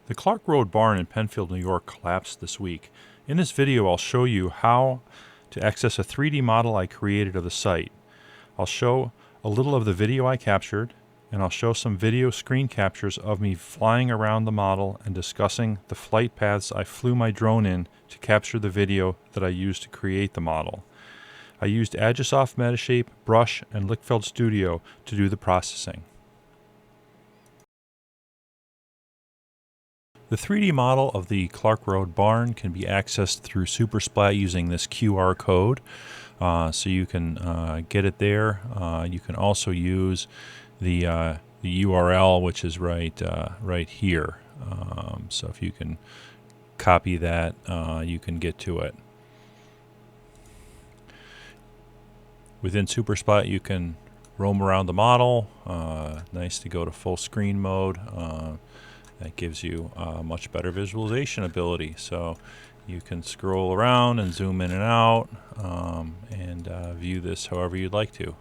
The Clark Road barn in Penfield, New York collapsed this week. In this video, I'll show you how to access a 3D model I created of the site. I'll show a little of the video I captured, and I'll show some video screen captures of me flying around the model and discussing the flight paths I flew my drone in to capture the video that I used to create the model. I used Agisoft Metashape, Brush, and LichtFeld Studio to do the processing. The 3D model of the Clark Road barn can be accessed through SuperSplat using this QR code. So you can get it there. You can also use the URL, which is right here. So if you can copy that, you can get to it. Within SuperSplat, you can roam around the model. Nice to go to full screen mode. That gives you much better visualization ability. So you can scroll around and zoom in and out and view this however you'd like to.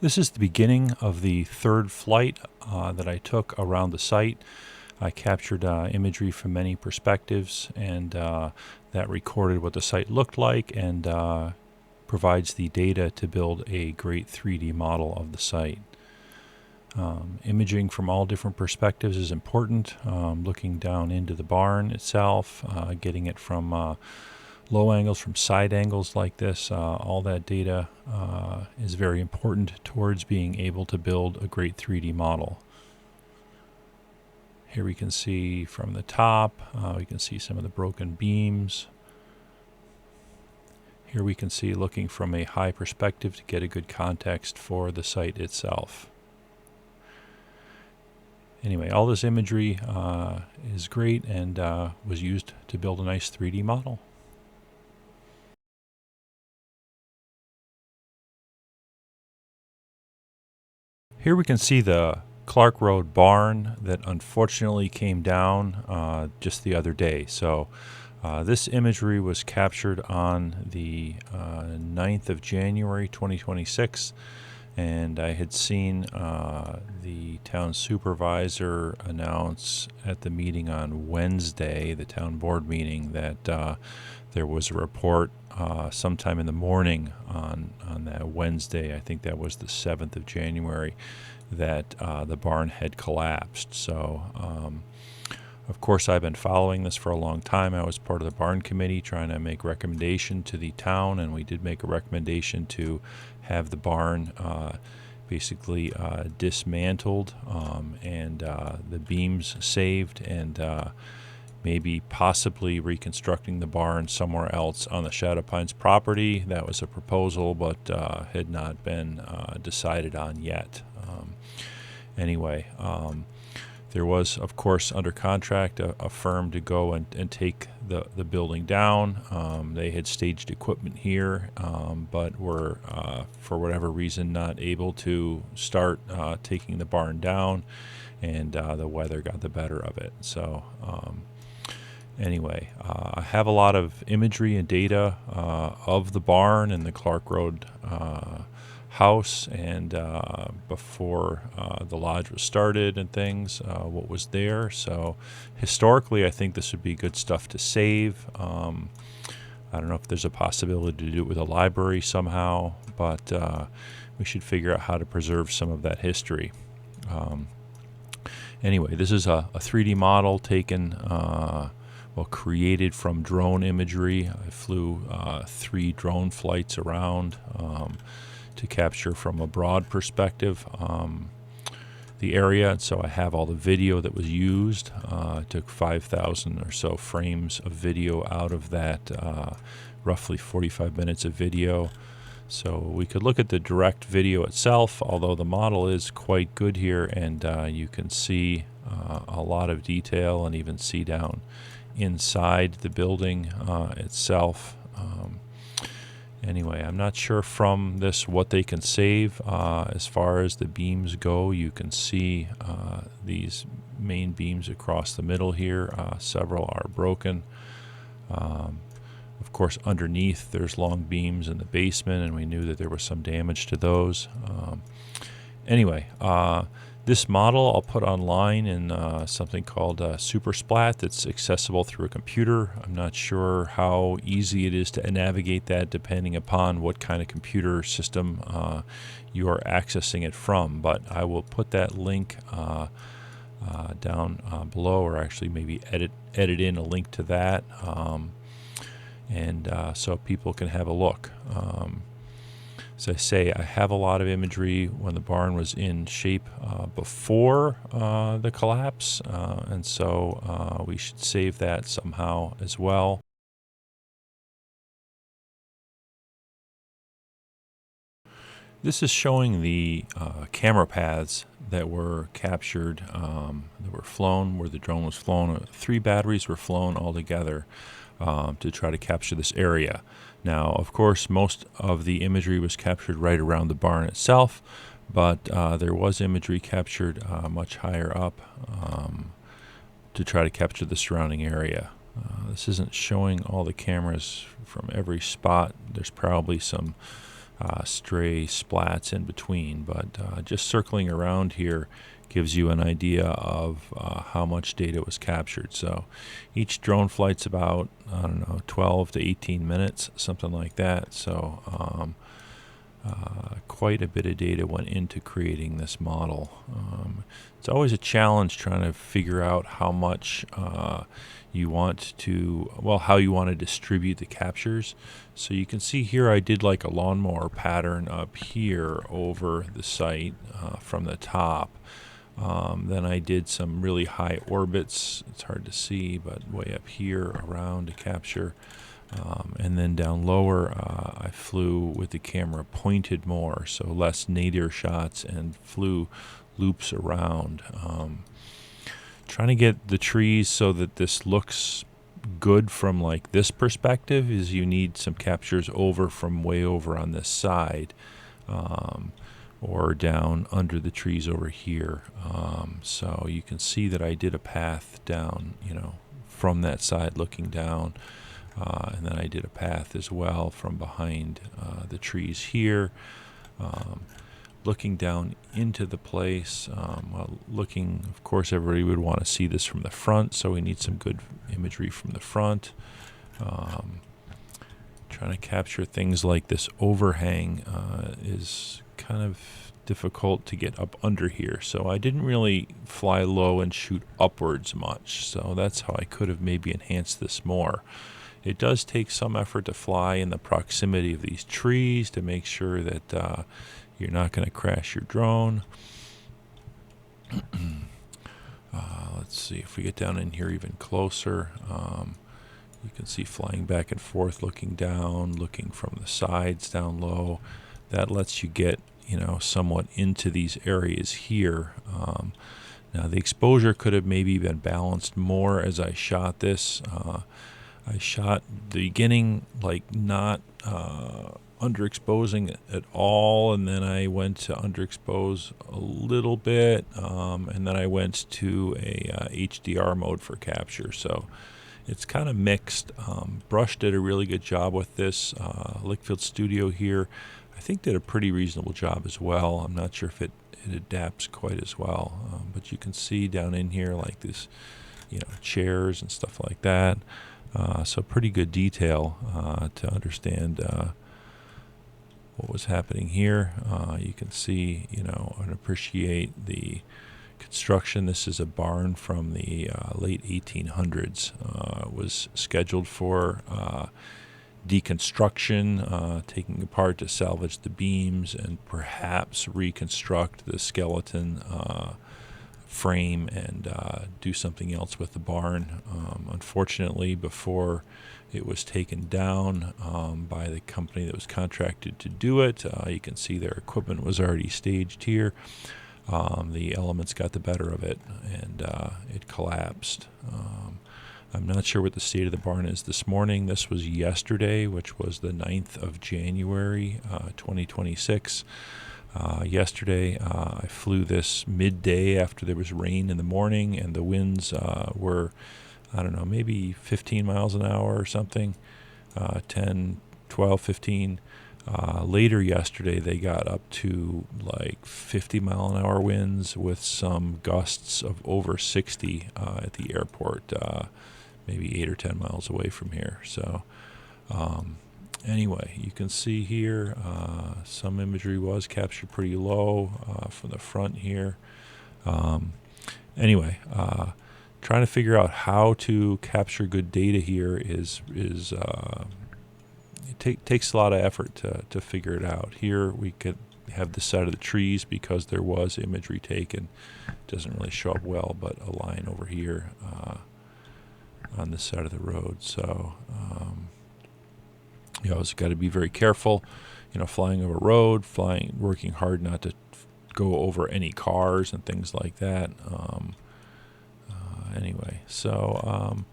This is the beginning of the third flight that I took around the site. I captured imagery from many perspectives, and that recorded what the site looked like and provides the data to build a great 3D model of the site. Imaging from all different perspectives is important. Looking down into the barn itself, getting it from low angles, from side angles like this, all that data is very important towards being able to build a great 3D model. Here we can see from the top, we can see some of the broken beams. Here we can see looking from a high perspective to get a good context for the site itself. Anyway, all this imagery is great and was used to build a nice 3D model. Here we can see the Clark Road barn that unfortunately came down just the other day. So this imagery was captured on the 9th of January 2026. And I had seen the town supervisor announce at the meeting on Wednesday, the town board meeting, that there was a report sometime in the morning on that Wednesday, I think that was the 7th of January, that the barn had collapsed. So, of course, I've been following this for a long time. I was part of the barn committee trying to make recommendation to the town, and we did make a recommendation to have the barn basically dismantled and the beams saved, and maybe possibly reconstructing the barn somewhere else on the Shadow Pines property. That was a proposal, but had not been decided on yet. Anyway, there was, of course, under contract, a firm to go and take the building down. They had staged equipment here, but were, for whatever reason, not able to start taking the barn down, and the weather got the better of it. So anyway, I have a lot of imagery and data of the barn and the Clark Road house, and before the lodge was started and things, what was there. So historically, I think this would be good stuff to save. I don't know if there's a possibility to do it with a library somehow, but we should figure out how to preserve some of that history. Anyway, this is a 3D model taken, created from drone imagery. I flew 3 drone flights around to capture from a broad perspective the area, and so I have all the video that was used. Took 5,000 or so frames of video out of that, roughly 45 minutes of video. So we could look at the direct video itself, although the model is quite good here, and you can see a lot of detail and even see down inside the building itself. Anyway, I'm not sure from this what they can save. As far as the beams go, you can see these main beams across the middle here. Several are broken. Of course, underneath there's long beams in the basement, and we knew that there was some damage to those. Anyway, This model I'll put online in something called Super Splat that's accessible through a computer. I'm not sure how easy it is to navigate that depending upon what kind of computer system you are accessing it from, but I will put that link down below, or actually maybe edit in a link to that, and so people can have a look. As I say, I have a lot of imagery when the barn was in shape before the collapse, and so we should save that somehow as well. This is showing the camera paths that were captured, that were flown, where the drone was flown. 3 batteries were flown all together to try to capture this area. Now, of course, most of the imagery was captured right around the barn itself, but there was imagery captured much higher up to try to capture the surrounding area. This isn't showing all the cameras from every spot. There's probably some stray splats in between, but just circling around here gives you an idea of how much data was captured. So each drone flight's about, 12 to 18 minutes, something like that. So quite a bit of data went into creating this model. It's always a challenge trying to figure out how much you want to, how you want to distribute the captures. So you can see here I did like a lawnmower pattern up here over the site from the top. Then I did some really high orbits. It's hard to see, but way up here around to capture. And then down lower, I flew with the camera pointed more, so less nadir shots, and flew loops around. Trying to get the trees so that this looks good from like this perspective is you need some captures over from way over on this side, or down under the trees over here. So you can see that I did a path down, from that side looking down. And then I did a path as well from behind the trees here, looking down into the place. Looking, of course, everybody would want to see this from the front, so we need some good imagery from the front. Trying to capture things like this overhang is kind of difficult to get up under here, so I didn't really fly low and shoot upwards much, so that's how I could have maybe enhanced this more. It does take some effort to fly in the proximity of these trees to make sure that you're not going to crash your drone. Let's see if we get down in here even closer. You can see flying back and forth, looking down, looking from the sides down low. That lets you get, somewhat into these areas here. Now the exposure could have maybe been balanced more as I shot this. I shot the beginning like not underexposing at all, and then I went to underexpose a little bit, and then I went to a HDR mode for capture. So it's kind of mixed. Brush did a really good job with this. LichtFeld Studio here, I think, did a pretty reasonable job as well. I'm not sure if it adapts quite as well, but you can see down in here like this, chairs and stuff like that. So pretty good detail to understand what was happening here. You can see, and appreciate the construction. This is a barn from the late 1800s. It was scheduled for deconstruction, taking apart to salvage the beams and perhaps reconstruct the skeleton frame and do something else with the barn. Unfortunately, before it was taken down by the company that was contracted to do it, you can see their equipment was already staged here. The elements got the better of it, and it collapsed. I'm not sure what the state of the barn is this morning. This was yesterday, which was the 9th of January, 2026. Yesterday, I flew this midday after there was rain in the morning, and the winds were, maybe 15 miles an hour or something, 10, 12, 15. Later yesterday, they got up to like 50-mile-an-hour winds with some gusts of over 60 at the airport, maybe 8 or 10 miles away from here. So anyway, you can see here some imagery was captured pretty low from the front here. Anyway, trying to figure out how to capture good data here takes a lot of effort to figure it out. Here we could have the side of the trees because there was imagery taken. It doesn't really show up well, but a line over here on this side of the road. So you always got to be very careful. Flying over a road, working hard not to go over any cars and things like that. Anyway, so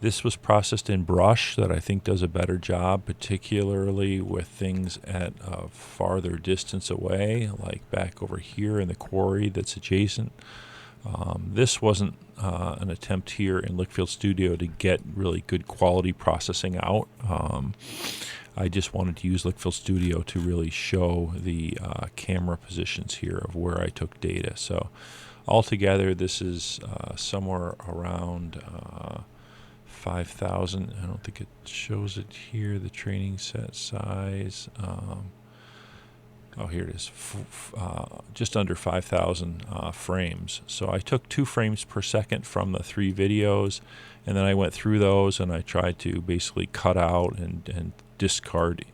this was processed in brush that I think does a better job, particularly with things at a farther distance away, like back over here in the quarry that's adjacent. This wasn't an attempt here in LichtFeld Studio to get really good quality processing out. I just wanted to use LichtFeld Studio to really show the camera positions here of where I took data. So altogether, this is somewhere around 5,000. I don't think it shows it here, the training set size. Oh, here it is, just under 5,000 frames. So I took 2 frames per second from the 3 videos, and then I went through those and I tried to basically cut out and discard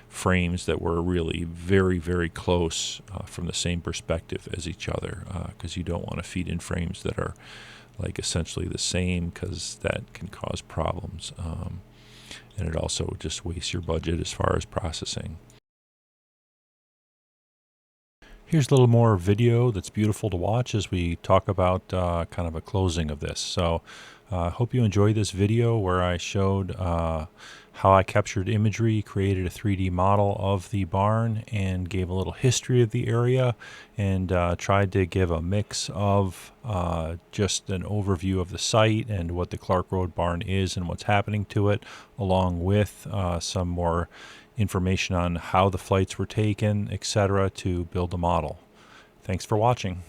frames that were really very, very close from the same perspective as each other, because you don't want to feed in frames that are like essentially the same, because that can cause problems, and it also just wastes your budget as far as processing. Here's a little more video that's beautiful to watch as we talk about kind of a closing of this. So I hope you enjoyed this video where I showed how I captured imagery, created a 3D model of the barn, and gave a little history of the area, and tried to give a mix of just an overview of the site and what the Clark Road barn is and what's happening to it, along with some more information on how the flights were taken, etc., to build a model. Thanks for watching.